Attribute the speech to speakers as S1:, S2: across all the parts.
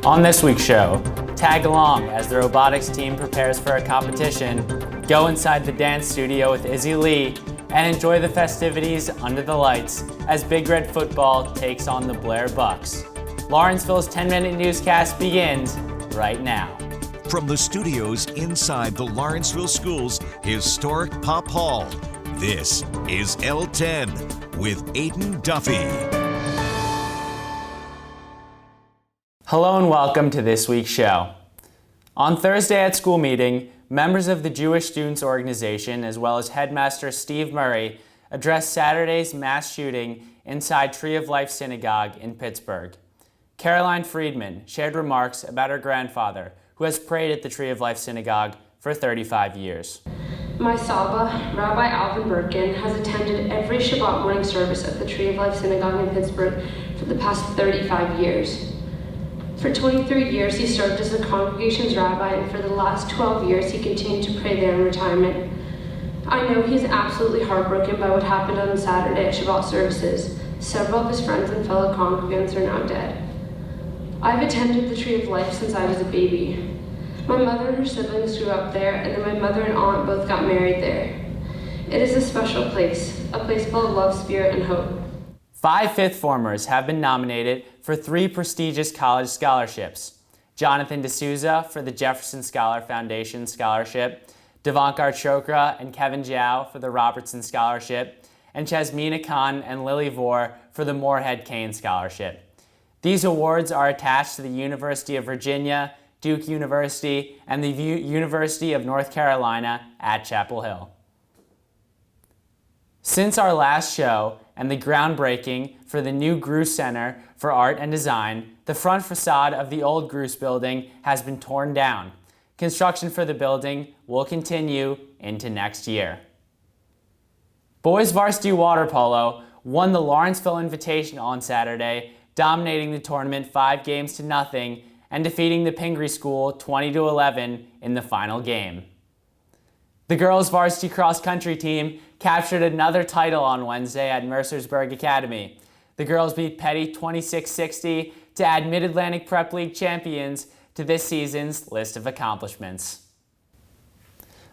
S1: On this week's show, tag along as the robotics team prepares for a competition, go inside the dance studio with Isabelle Lee, and enjoy the festivities under the lights as Big Red football takes on the Blair Bucks. Lawrenceville's 10-minute newscast begins right now.
S2: From the studios inside the Lawrenceville School's historic Pop Hall, this is L10 with Aidan Duffy.
S1: Hello and welcome to this week's show. On Thursday at school meeting, members of the Jewish Students Organization, as well as Headmaster Steve Murray, addressed Saturday's mass shooting inside Tree of Life Synagogue in Pittsburgh. Caroline Friedman shared remarks about her grandfather, who has prayed at the Tree of Life Synagogue for 35 years.
S3: My Saba, Rabbi Alvin Birkin, has attended every Shabbat morning service at the Tree of Life Synagogue in Pittsburgh for the past 35 years. For 23 years, he served as the congregation's rabbi, and for the last 12 years, he continued to pray there in retirement. I know he's absolutely heartbroken by what happened on Saturday at Shabbat services. Several of his friends and fellow congregants are now dead. I've attended the Tree of Life since I was a baby. My mother and her siblings grew up there, and then my mother and aunt both got married there. It is a special place, a place full of love, spirit, and hope.
S1: 5 fifth formers have been nominated for 3 prestigious college scholarships. Jonathan D'Souza for the Jefferson Scholar Foundation Scholarship, Devankar Chokra and Kevin Zhao for the Robertson Scholarship, and Chesmina Khan and Lily Vore for the Moorhead Kane Scholarship. These awards are attached to the University of Virginia, Duke University, and the University of North Carolina at Chapel Hill. Since our last show and the groundbreaking for the new Gruss Center for Art and Design, the front facade of the old Gruss building has been torn down. Construction for the building will continue into next year. Boys varsity water polo won the Lawrenceville Invitational on Saturday, dominating the tournament 5-0 and defeating the Pingree School 20-11 in the final game. The girls varsity cross-country team captured another title on Wednesday at Mercersburg Academy. The girls beat Petty 26-60 to add Mid-Atlantic Prep League champions to this season's list of accomplishments.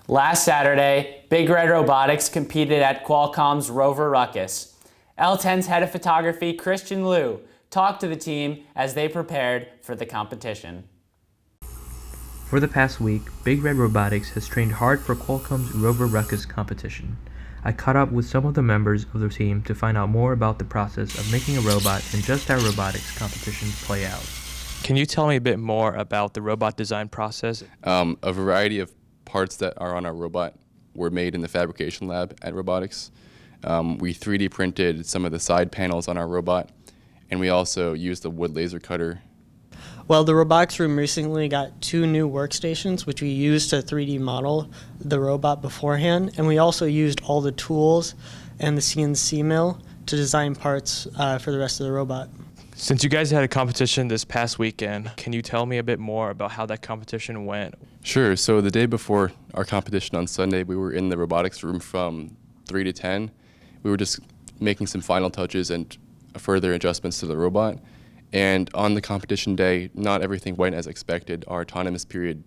S1: Last Saturday, Big Red Robotics competed at Qualcomm's Rover Ruckus. L10's head of photography, Christian Liu, talked to the team as they prepared for the competition.
S4: For the past week, Big Red Robotics has trained hard for Qualcomm's Rover Ruckus competition. I caught up with some of the members of the team to find out more about the process of making a robot and just how robotics competitions play out.
S5: Can you tell me a bit more about the robot design process?
S6: A variety of parts that are on our robot were made in the fabrication lab at Robotics. We 3D printed some of the side panels on our robot, and we also used the wood laser cutter.
S7: Well, the robotics room recently got 2 new workstations, which we used to 3D model the robot beforehand, and we also used all the tools and the CNC mill to design parts for the rest of the robot.
S5: Since you guys had a competition this past weekend, can you tell me a bit more about how that competition went?
S6: Sure. So the day before our competition on Sunday, we were in the robotics room from 3 to 10. We were just making some final touches and further adjustments to the robot. And on the competition day, not everything went as expected. Our autonomous period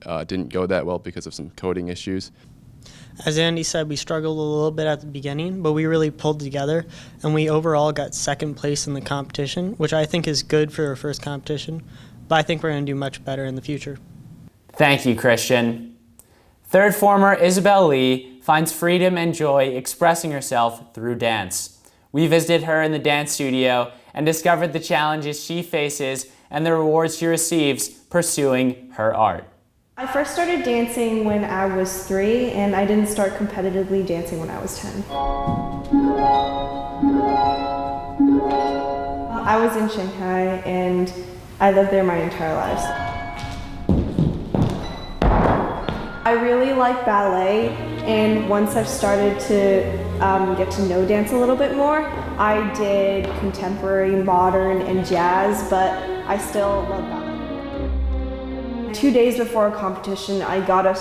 S6: didn't go that well because of some coding issues.
S7: As Andy said, we struggled a little bit at the beginning, but we really pulled together, and we overall got 2nd place in the competition, which I think is good for our first competition, but I think we're going to do much better in the future.
S1: Thank you, Christian. 3rd former Isabelle Lee finds freedom and joy expressing herself through dance. We visited her in the dance studio and discovered the challenges she faces and the rewards she receives pursuing her art.
S8: I first started dancing when I was 3, and I didn't start competitively dancing when I was 10. I was in Shanghai, and I lived there my entire life. I really like ballet, and once I've started to get to know dance a little bit more, I did contemporary, modern, and jazz, but I still love ballet. 2 days before a competition, I got a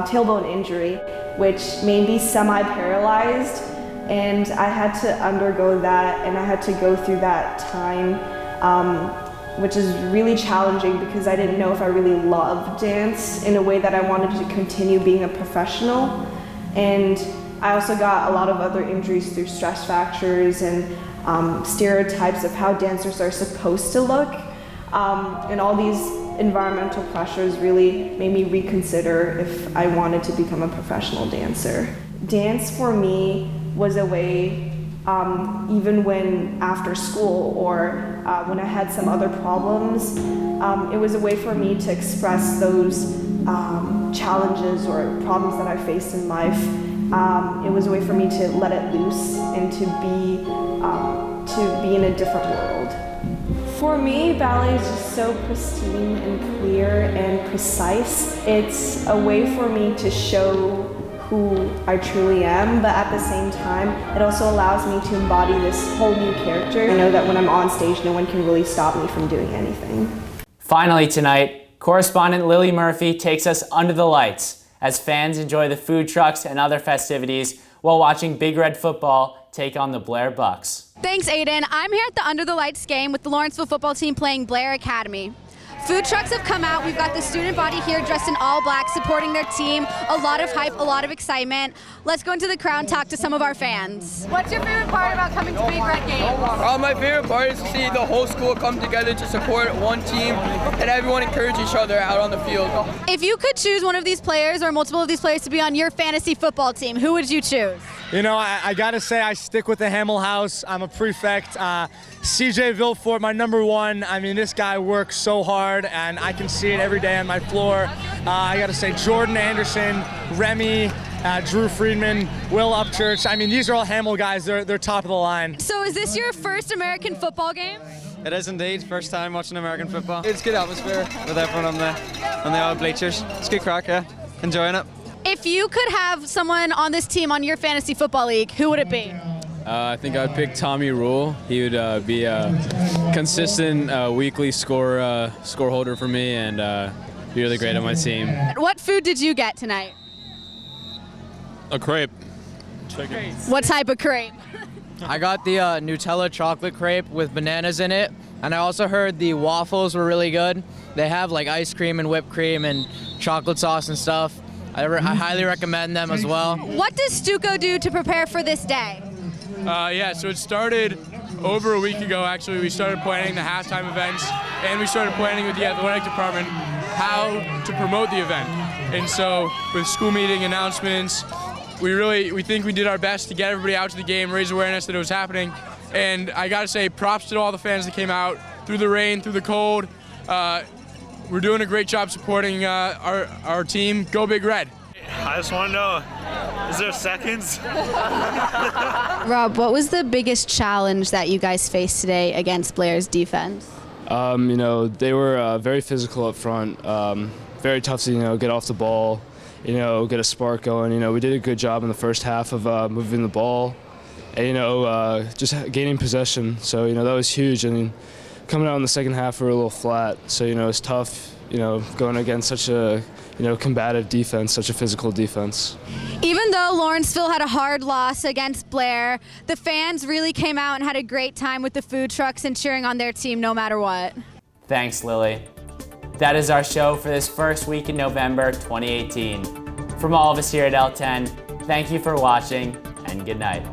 S8: tailbone injury, which made me semi-paralyzed, and I had to undergo that, and I had to go through that time which is really challenging because I didn't know if I really loved dance in a way that I wanted to continue being a professional. And I also got a lot of other injuries through stress fractures and stereotypes of how dancers are supposed to look. And all these environmental pressures really made me reconsider if I wanted to become a professional dancer. Dance for me was a way, even when after school or when I had some other problems, it was a way for me to express those challenges or problems that I faced in life. It was a way for me to let it loose and to be in a different world. For me, ballet is just so pristine and clear and precise. It's a way for me to show who I truly am, but at the same time, it also allows me to embody this whole new character. I know that when I'm on stage, no one can really stop me from doing anything.
S1: Finally tonight, correspondent Lily Murphy takes us under the lights as fans enjoy the food trucks and other festivities while watching Big Red football take on the Blair Bucks.
S9: Thanks, Aidan. I'm here at the Under the Lights game with the Lawrenceville football team playing Blair Academy. Food trucks have come out. We've got the student body here dressed in all black supporting their team. A lot of hype, a lot of excitement. Let's go into the crowd and talk to some of our fans. What's your favorite part about coming to Big Red games?
S10: My favorite part is to see the whole school come together to support one team and everyone encourage each other out on the field.
S9: If you could choose one of these players or multiple of these players to be on your fantasy football team, who would you choose?
S11: You know, I gotta say I stick with the Hamel House. I'm a prefect. CJ Villefort, my number one. I mean, this guy works so hard, and I can see it every day on my floor. I gotta say Jordan Anderson, Remy, Drew Friedman, Will Upchurch. I mean, these are all Hamel guys. They're top of the line.
S9: So is this your first American football game?
S12: It is indeed. First time watching American football. It's good atmosphere with everyone on the old bleachers. It's good crack, yeah. Enjoying it.
S9: If you could have someone on this team on your fantasy football league, who would it be?
S13: I think I'd pick Tommy Rule. He would be a consistent weekly score holder for me and be really great on my team.
S9: What food did you get tonight?
S13: A crepe.
S9: Chicken. What type of crepe?
S14: I got the Nutella chocolate crepe with bananas in it, and I also heard the waffles were really good. They have like ice cream and whipped cream and chocolate sauce and stuff. I highly recommend them as well.
S9: What does Stuco do to prepare for this day?
S15: So it started over a week ago, actually. We started planning the halftime events, and we started planning with the athletic department how to promote the event. And so with school meeting announcements, we think we did our best to get everybody out to the game, raise awareness that it was happening. And I gotta say, props to all the fans that came out through the rain, through the cold. We're doing a great job supporting our team. Go Big Red.
S16: I just want to know, is there seconds?
S9: Rob, what was the biggest challenge that you guys faced today against Blair's defense?
S13: They were very physical up front, very tough to, get off the ball, get a spark going. We did a good job in the first half of moving the ball and, just gaining possession. So, that was huge. I mean, coming out in the second half, we were a little flat. So, it's tough, going against such a, combative defense, such a physical defense.
S9: Even though Lawrenceville had a hard loss against Blair, the fans really came out and had a great time with the food trucks and cheering on their team no matter what.
S1: Thanks, Lily. That is our show for this first week in November 2018. From all of us here at L10, thank you for watching and good night.